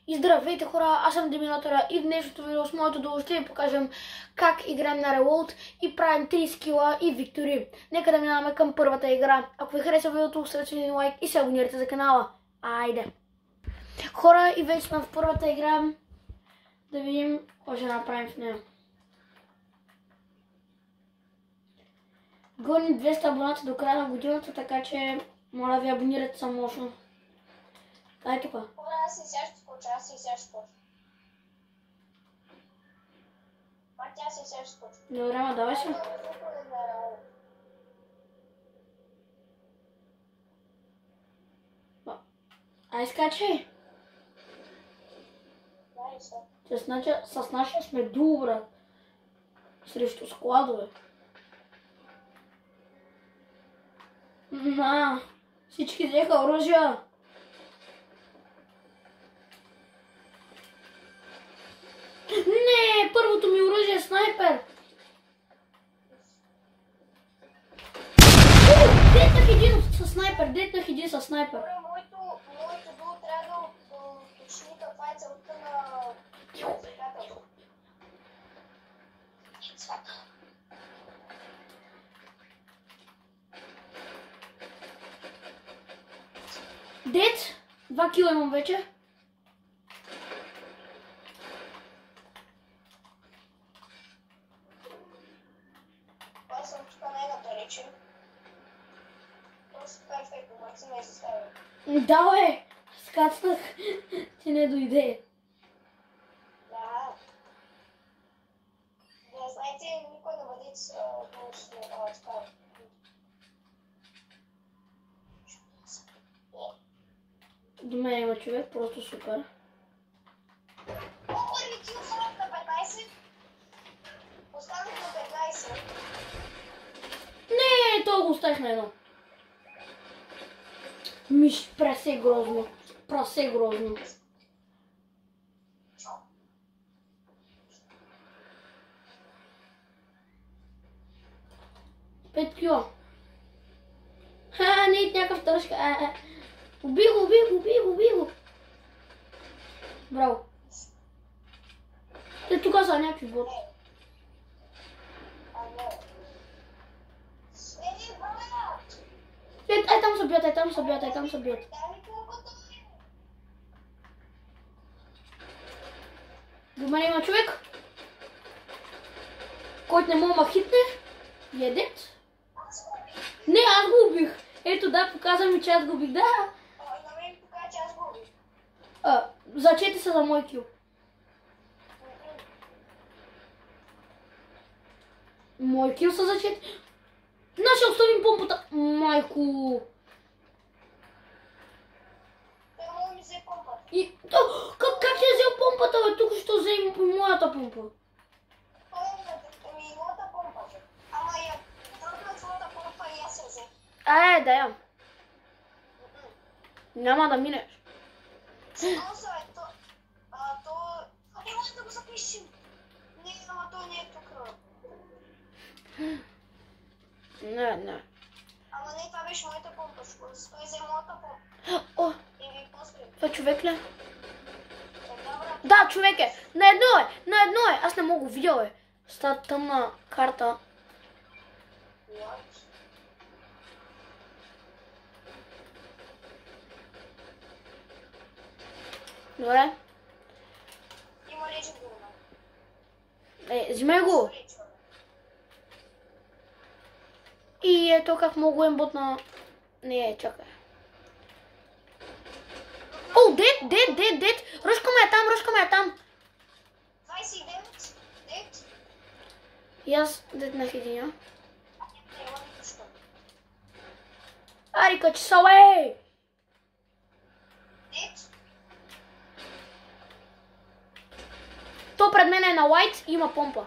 И здравейте хора, аз съм Деминатора и в днешното видео с моето долу ще ви покажем как играем на Reload и правим 3 скила и виктори. Нека да минаваме към първата игра. Ако ви хареса видеото, оставете един лайк и се абонирайте за канала. Айде! Хора, и вече сме в първата игра. Да видим какво ще направим в нея. Гоним 200 абоната до края на годината, така че моля ви абонирайте се мощно. Дайте па. Аз и сега ще скоча, Тя си сега ще скоча. Добре, ма давай се. Ай, скачай. С нашия сме добра. Срещу складове. На, всички взеха оръжия. Не, първото ми оръжие е снайпер. Детнах един със снайпер, Моето долу трябва да уточни каква е целта на предизвикателството. Дет, 2 кила имам вече. Аз съм тук най-нато речи. Просто перфектно, Максима и се ставя. Да, бе, скацнах, ти не дойде. Да. Да, знаете, никой не бъде с получите така. До мен има човек, просто супер. Първи кил станах на 15. Останах на 15. Не, то го оставих на едно. Миш, прасе грозно. 5 кила. Ха, не, някакъв тръжка. Уби го. Браво. Те тук са някакви бот. Ай, там се бият. До мен има човек, който не мога ма хитне. Едет. Не, аз го убих. Ето да, показва ми, че аз го убих. Да. На мен показва, че аз го убих. Зачети се за мой кил. Мой кил са зачети. Ще оставим помпата. Майко. Той мога ми взе помпата. Как е взел помпата, бе? Тук ще взе моята помпа. Моята помпа. Ама я тръгна твоята помпа и аз се взе. Да я. Няма да минеш. Въпросът е то... Не може да го запишем. Не, ама той не е тук. Не. Ама не, това беше моята помпа. Той взе моята помпа. И ви после. Това човек ли? Да, човек е. На едно е. Аз не мога го видя, бе. С тази тъмна карта. Добре. Има лечен го. Взимай го. И ето как мога ембот на... Не, чакай. Дед! Ръшка ме е там. 29, дед. И аз детнах единия. Ари, качи са, бе! Дед. То пред мен е на лайт и има помпа.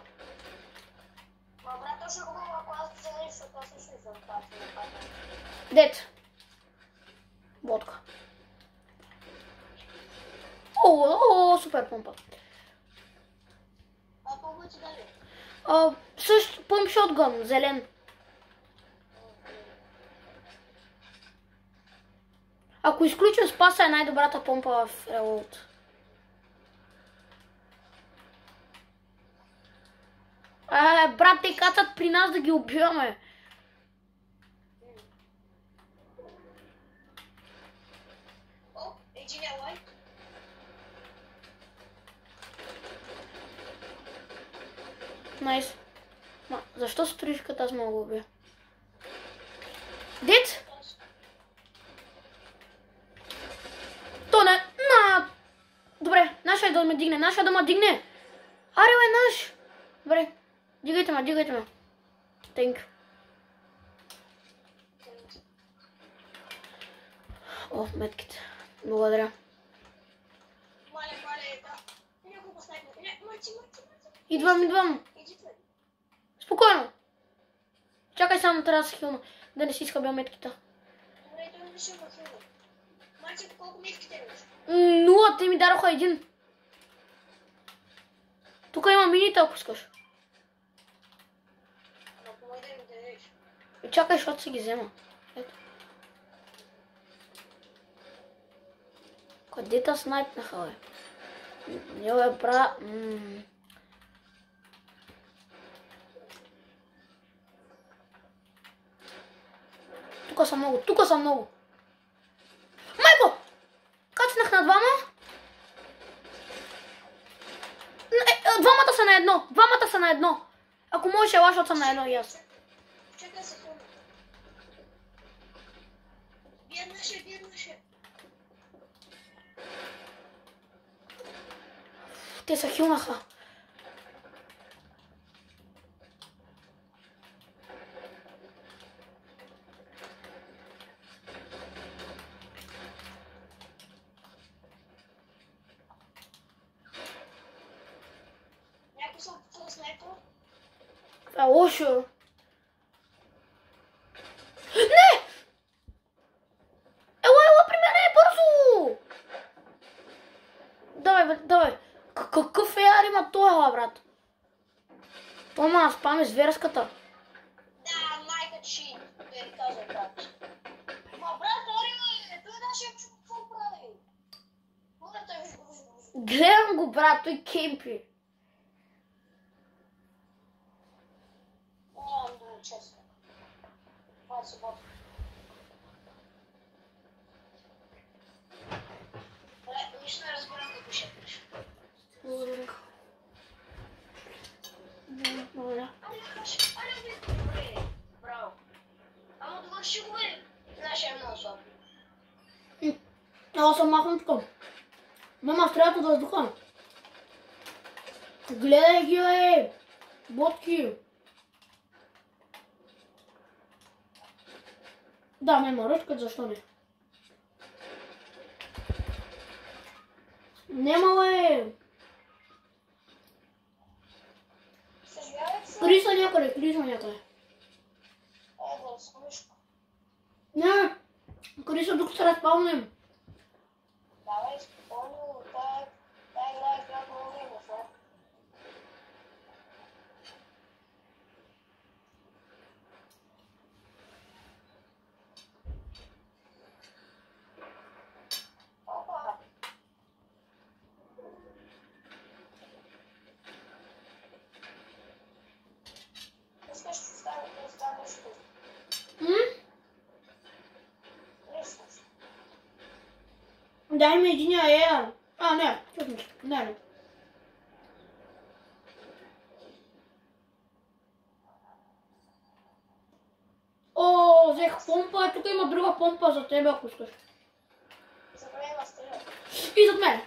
Брат, точно го мога, ако аз взема нещо, защото аз не съм това. Дед. Водка. Супер помпа. Помпа ти дали? Също пъмп шотгън, зелен. Ако изключим спаса, е най-добрата помпа в Reload. Брат, те кацат при нас да ги убиваме. О, един е лайк. Найс. Ма, защо строиш като аз мога да го убия? Дет? То не... На... Добре, наша да ме дигне, наша да ме дигне. Аре, бе, наш. Добре, дигайте ме, дигайте ме. Thank you. О, метките. Благодаря. Маля, да. Няколко снайпера. Мърти. Идвам. Иди твой. Спокойно. Чакай само, трябва да се хилна. Да не си изхабя метките. Добре, той не ще го хилна. Мърти, колко метки те имаш? 0, те ми дароха един. Тук има мините, ако искаш. Ако мой да ми дадеш. Чакай, защото си ги взема. Ето. Къде те снайпнаха, бе? Не, бе, бра... Тук са много. Майко! Кацнах на двама. Двамата са на едно. Ако можеш, ела, защото съм на едно и аз. Чакай секунда. Беднаше. Те се хилнаха. Някой съм фул снайпер. Това е лошо. Не! Ела, при мене, бързо! Давай. Какъв е арима това, брат? Тома, спаме зверската. Да, майка чи. Да ви казвам, брат. Ма, брат, арима, той нашия чук, какво прави? Моля, той виж. Гледам го, брат, той кемпи. Нямам думи, честно. Това е събота. Добре, нищо не разбирам какво ще пише. Благодаря. Добре, браво. Ама довърши го, бе. Нашия е много слаб. Аз съм махнат към. Мама, стрелят от въздуха. Гледай ги, бе. Ботки. Да, ме моръчкат, защо не? Нема, бе. Съжалявай се. Криса някъде. Да смешко. Не, Криса, тук се разпълним. Давай, спокойно, тая игра е игра много време, след. Опа! Искаш да станеш тук. Лисаш. Дай ми единия еяр. Не, чакай, не. О, взех помпа, тук има друга помпа за тебе, ако искаш. Забравя стреля. И зад мен.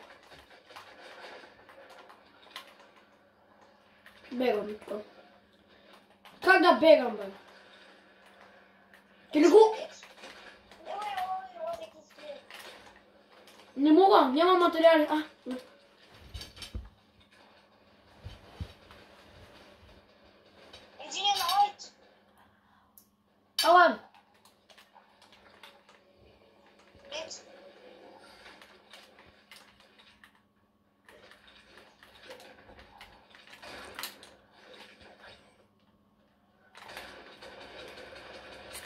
Бегам тук. Как да бегам, бе? Ти не го... Не мога, няма материали. Един е на лайт. Ала. Бит.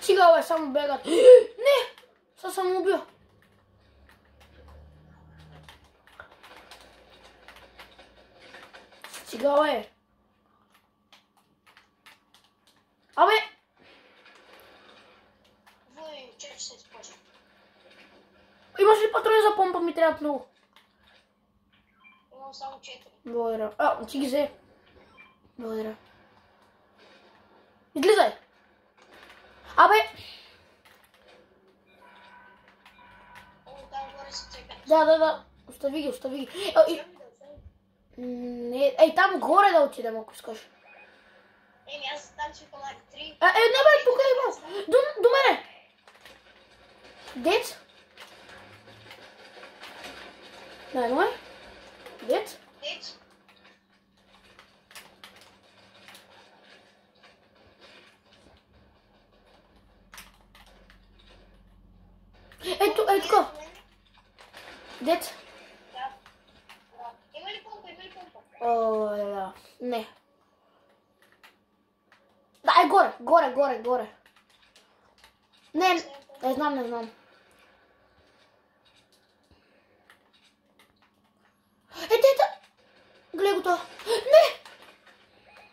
Стига, бе, само бегат. Не! Са съм убил. Стига, бе. трябват много. Имам само 4. Благодаря. Ти ги взе. Благодаря. Излизай! Абе! О, там горе се чекат. Да. Остави ги. Не, там горе да отидем, ако искаш. Еми, аз там си комади 3. Не бе, тук има. До мене. Дец? Да, но е. Дец? Дец. Ето тук. Дец? Да. Има ли помпа? Да. Не. Да, горе. Не знам. Ето. Гледай го това. Не!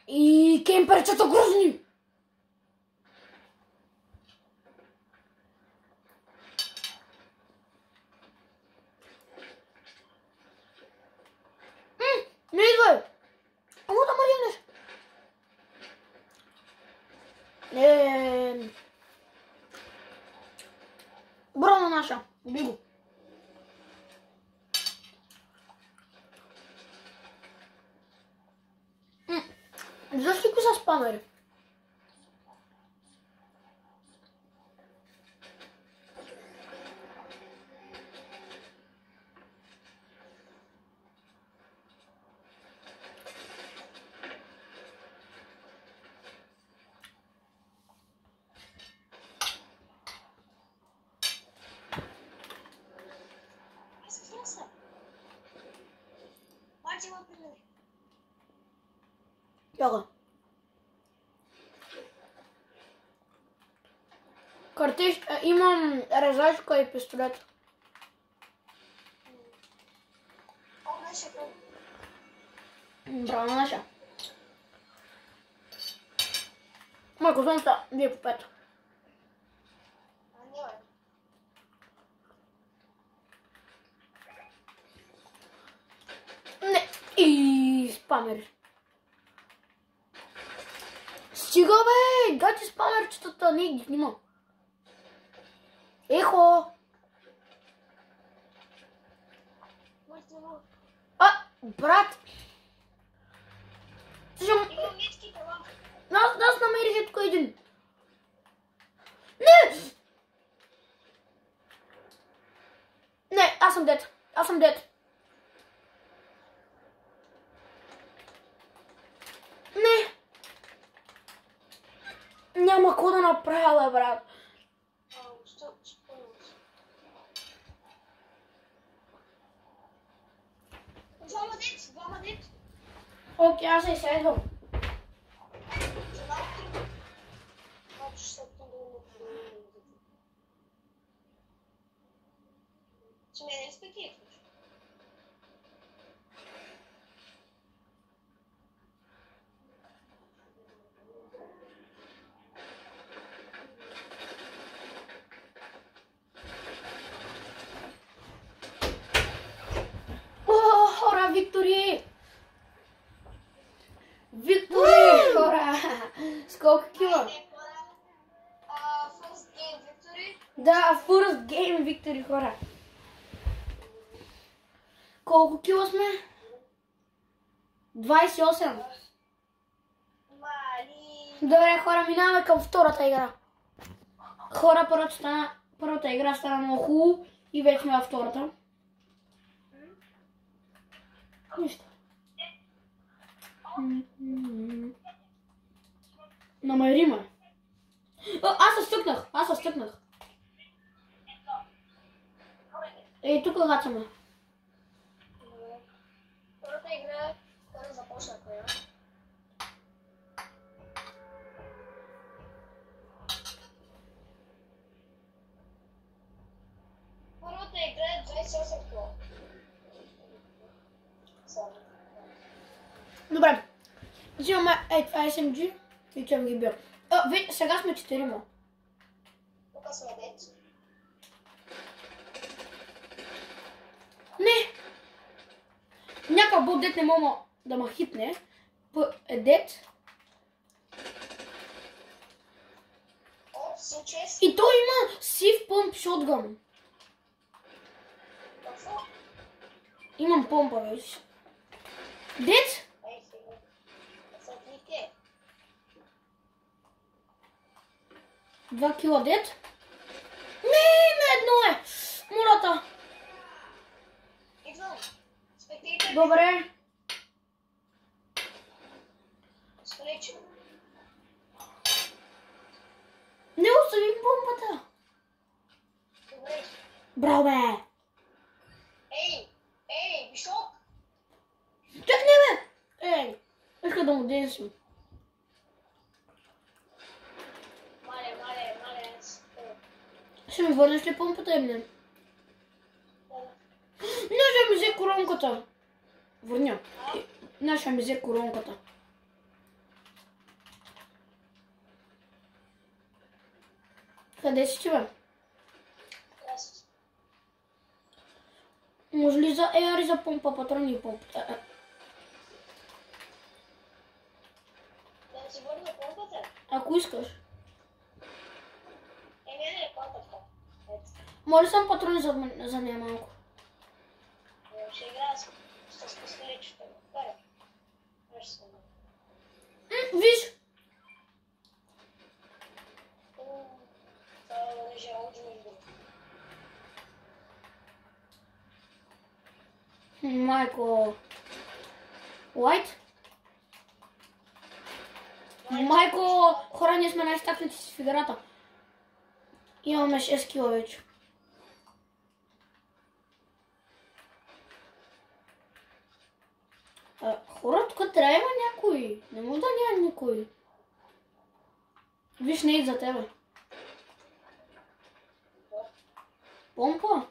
И кемперчета грозни. Не идвай! Ама да ме ягнеш! Брона наша, уби го. Защо ли са спамери? Яга. Картиш, имам резачка и пистолет. Браво на наша. Майко, знам са, вие по 5. Не, и спамери. Стига бе, гати спамерчетата, не ги снимам. Ехо! Брат! Аз намерих тук един. Не, аз съм дед. Не! Няма какво да направя, брат. Двама дет. Окей, аз се изследвам. Че ме не респектираш. Хора, Виктори! Хора! С колко кила? First game victory. Да, first game Виктори, хора. Колко кила сме? 28. Мали. Добре, хора, минаваме към втората игра. Хора, първата игра стана много хубаво и вече сме във втората. Нищо. Намери ме. Аз се стъкнах. Ей, тук гачаме. Първата игра, първо започнахме. Първата игра е 28 кила. Добре. Взимаме това SMG и че ги бия. Сега сме 4. Тук сме дет. Някакъв бот дет не мога да ме хитне. Е дет. И той има сив помп шотган. Имам помпа, виж. Дет? 2 кила дет? Не, на едно е. Мурата. Добре. Не остави помпата. Браво, бе. Ей, бишок. Чакай, не, бе. Ей, иска да му денсим. Мале. Ще ми върнеш ли помпата или не? Не, ще ми взе коронката. Върня. Не, ще ми взе коронката. Къде си ти, бе? Може ли за еари за помпа патрони и помпата? Да си върна помпата? Ако искаш. Не, помпата. Моля съм патрони за нея малко. Ще играя с пистолетчето. Виж! Майко... Лайт? Майко... Хора, ние сме най-стакнати си в играта. Имаме 6 кила вече. Хора, тук трябва някой. Не може да няма никой. Виж, не за тебе. Помпа?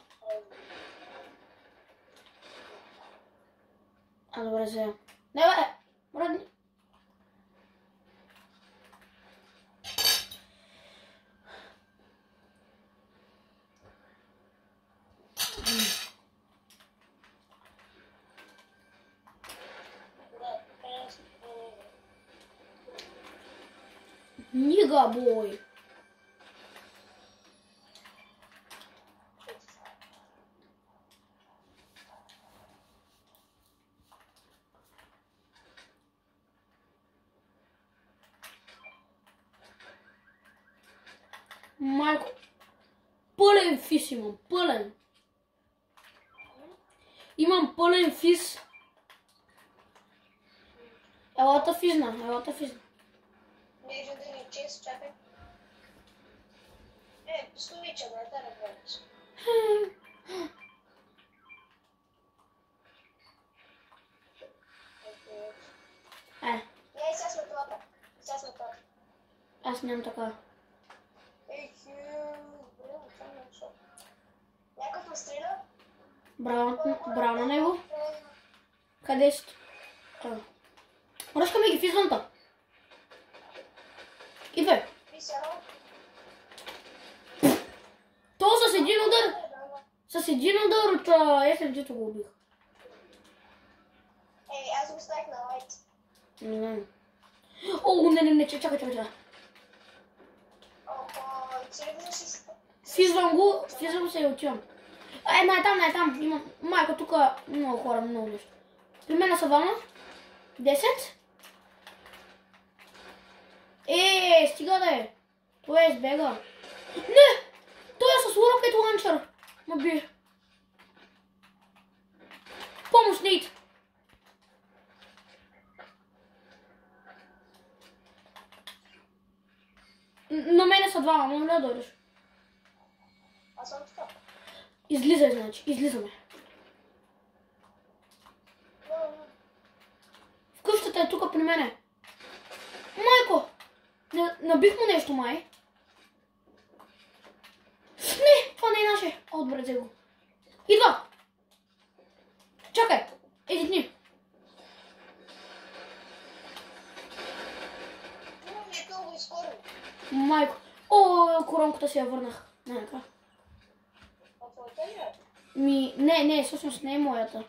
Добре, взема. Не, бе! Брадни. Нига, бой! Майко, пълен фис имам, пълен. Имам пълен фис. Елата физна. Не вижда да ни чест, чакай. Пистолича, брата, работиш. Сега сме това. Аз нямам така. Някакъв ме стреля? Браво на него. Къде си? Ръшка ми ги в извънта. Идвай. То с един удар. С един удар от SMG-то го убих. Аз го ставих на лайт. Не знам. О, не, чакай. Физвам се и отивам. Една е там. Има майка, тук много хора, много нещо. При мен са двама. 10. Стига да е. Той е избега. Не! Той е с рокет ланчър. Ма би. Помощ, Нейт. На мене са двама, може ли да дойдеш? Аз съм така. Излизай, значи. Излизаме. В къщата е тук при мене. Майко! Набих му нещо, май. Не! Това не е наше. Добре, взе го. Идва! Чакай! Дни. Майко. Коронката си я върнах. Не, всъщност не е моята.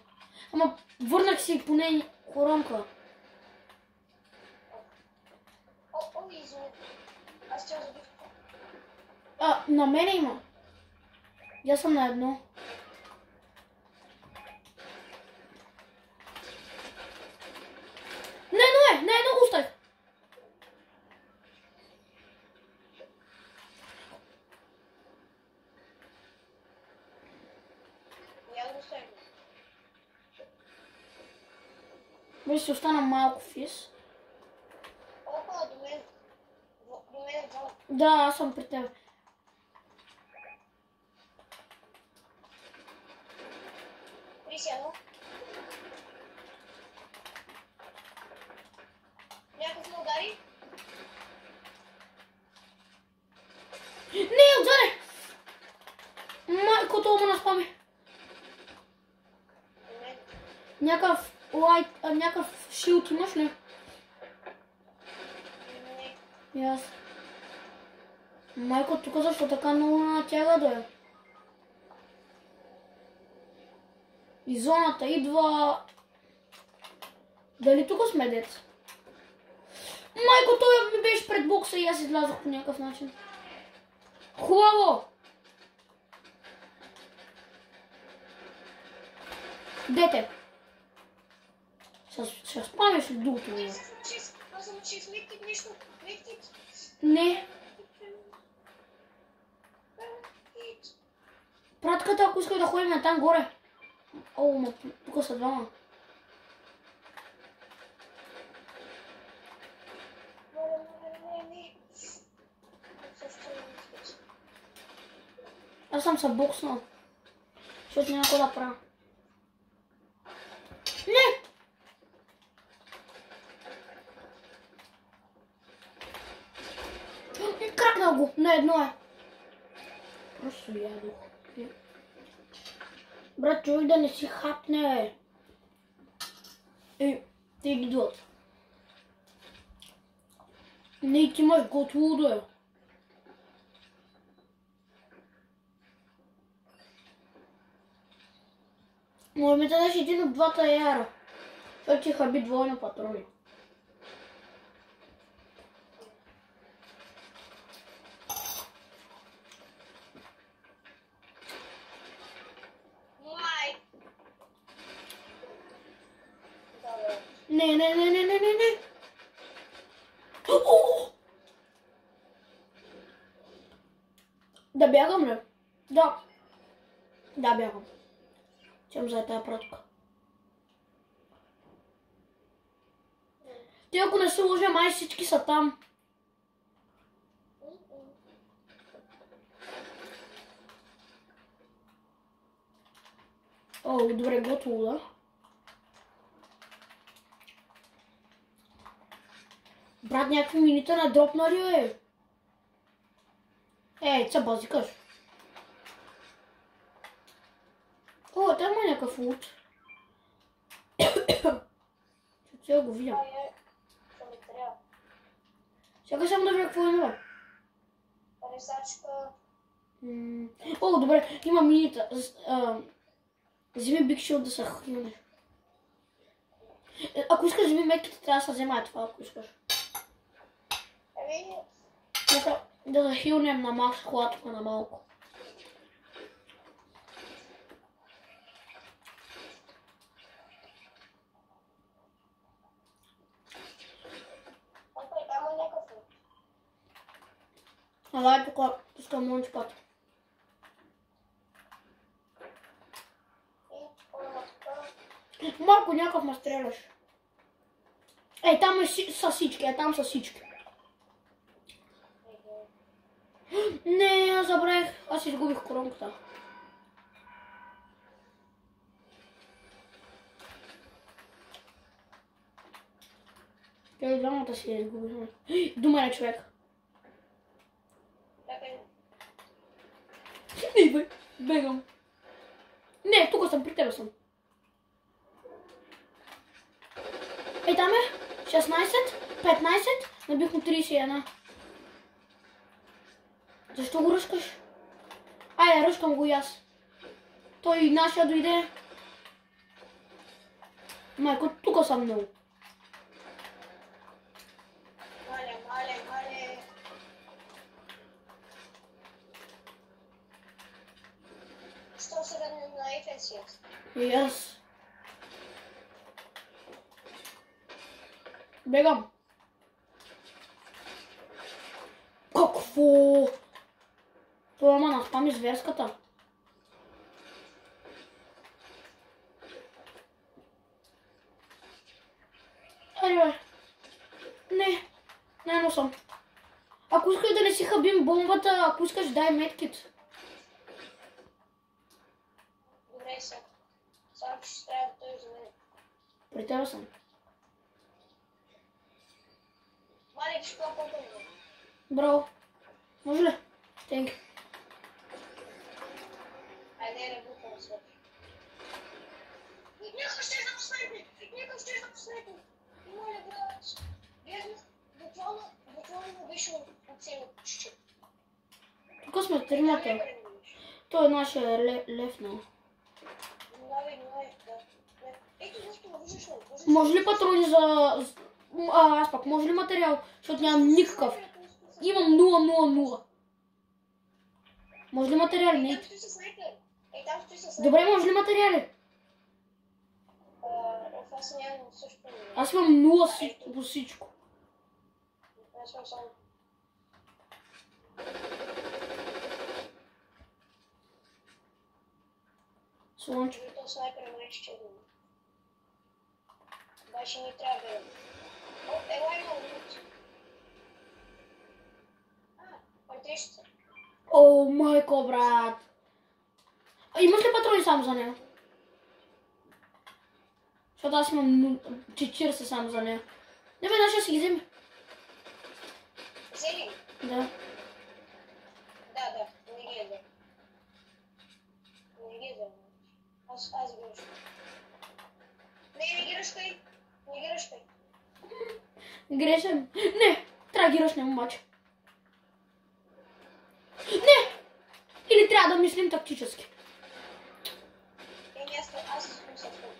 Ама върнах си поне коронка. О, извиня. Аз тя забих. На мене има. Я съм на едно. На едно го оставих. Я го оставих. Вече си остана малко фис. Опа, до мен. До мен е два. Да, аз съм при теб. Присядам. Някакъв ме удари. Не, отзаде! Майкото му наспами. До мен. Някакъв шилд имаш ли? Не. И аз. Майко, тук защо така много натяга да е? И зоната идва... Дали тук сме дец? Майко, той ми беше пред бокса и аз излязох по някакъв начин. Хубаво! Дете! Ще спамиш ли другото? Аз съм учил мектик нещо. Мектик. Не. Пратката, ако иска да ходим на там горе. О, ма тук са двама. Аз съм се бокснал. Защото няма какво да правя. Не! Кракнал го, на едно е. Просто ядох. Брат, човек да не си хапне, ти идиот. Не, ти имаш готово да е. Може ми да дадеш един от двата яра. Защото ти хаби двойно патрони. Не. Да бягам ли? Да. Да, бягам. Чем за тази пратка. Ти ако не се лъжа, май всички са там. О, добре, готово, да? Брат, някакви мините на дропнали, бе. Ца базикаш. О, там има някакъв лут. Сега го видям. Сега само да видя какво има. Ресачка. О, добре, има минита. Вземи Big Shield да се хилнеш. Ако искаш вземи метките, трябва да се взема това, ако искаш. Да захилнем на макс хладка на малко. Дай тук, искам лънчпад. Марко, някакъв ме стреляш. Там са всички, там са всички. Не, аз забравих. Аз изгубих коронката. Те и двамата си я изгубихме. До мен е човек. Не, бе, бегам. Не, тук съм, при тебе съм. Там е 16, 15, набихме 31. Защо го ръшкаш? Айде, ръшкам го и аз. Той нашия дойде. Майко, тук съм много. Мале. 107 на ефенсият. Yes. Бегам. Какво? Това ама наспами зверската. Айде, не носам. Ако искаш да не си хабим бомбата, ако искаш дай медкит. Добре са. Само че ще трябва да той за мен. При тебе съм. Малек ще по-по-по. Браво. Може ли? Thank you. Айде, не бухам свет. Нека ще да посмети! Моля, брат. Буквално беше оцелил чуть-чуть. Тук сме тримата. Той е нашия лев, но. Ето защо виждаш ли? Може ли патрони за... аз пак, може ли материал? Защото нямам никакъв. Имам 0. Може ли материали? Не. Добре, може ли материали? Аз нямам също. Аз имам 0 по всичко. Аз съм само. Слънчо. То снайпер май ще го. Баше ни трябва да... Ела има лут. Пъртеща. О, майко, брат. Имаш ли патрони само за нея? Защото аз имам 40 само за нея. Не веднъж ще си ги вземи. Взели? Да. Да, не ги еде. Не ги еде. Аз ги ръшкай. Не ги ръшкай. Грешен. Не, трябва да ги ръшнем обаче. Не! Или трябва да мислим тактически. Аз съм се спомнил.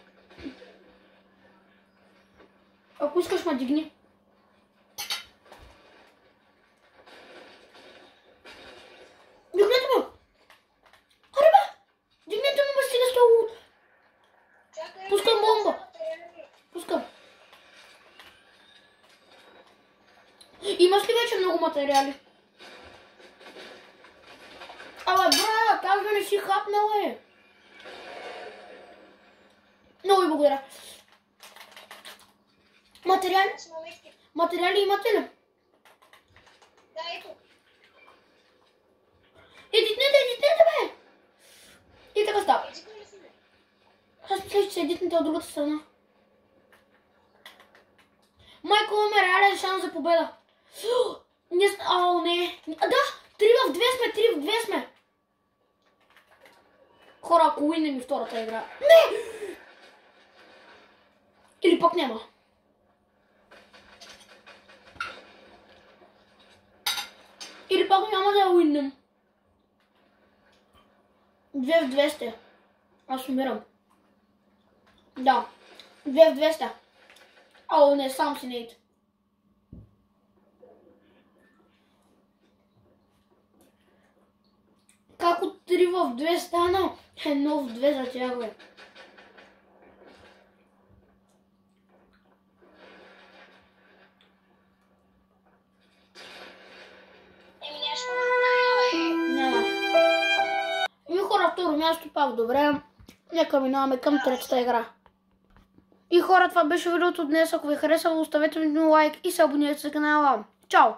Ако искаш, ма дигни. Дигнете му! Аре бе! Дигнете му, ме стига с това лут. Пускам бомба. Пускам. Имаш ли вече много материали? Абе, брат, аз да не си хапнал, е. Много ви благодаря. Материали имате ли? Да, ето. Едитнете, бе! И така става. Аз мисля, че се едитнете от другата страна. Майко, имаме реален шанс за победа. Ау, не. Да, 3 в 2 сме. Хора, ако уинем и втората игра. Не! Или пък няма. Или пак няма да я уинем. 2 в 200. Аз умирам. Да. 2 в 200. Ау, не, сам си нейт. Как от 3 в 2 стана? 1 в 2 за тях, бе. Няма. И хора, второ място пак добре. Нека минаваме към третата игра. И хора, това беше видеото днес. Ако ви харесало, оставете ми лайк и се абонирайте за канала. Чао!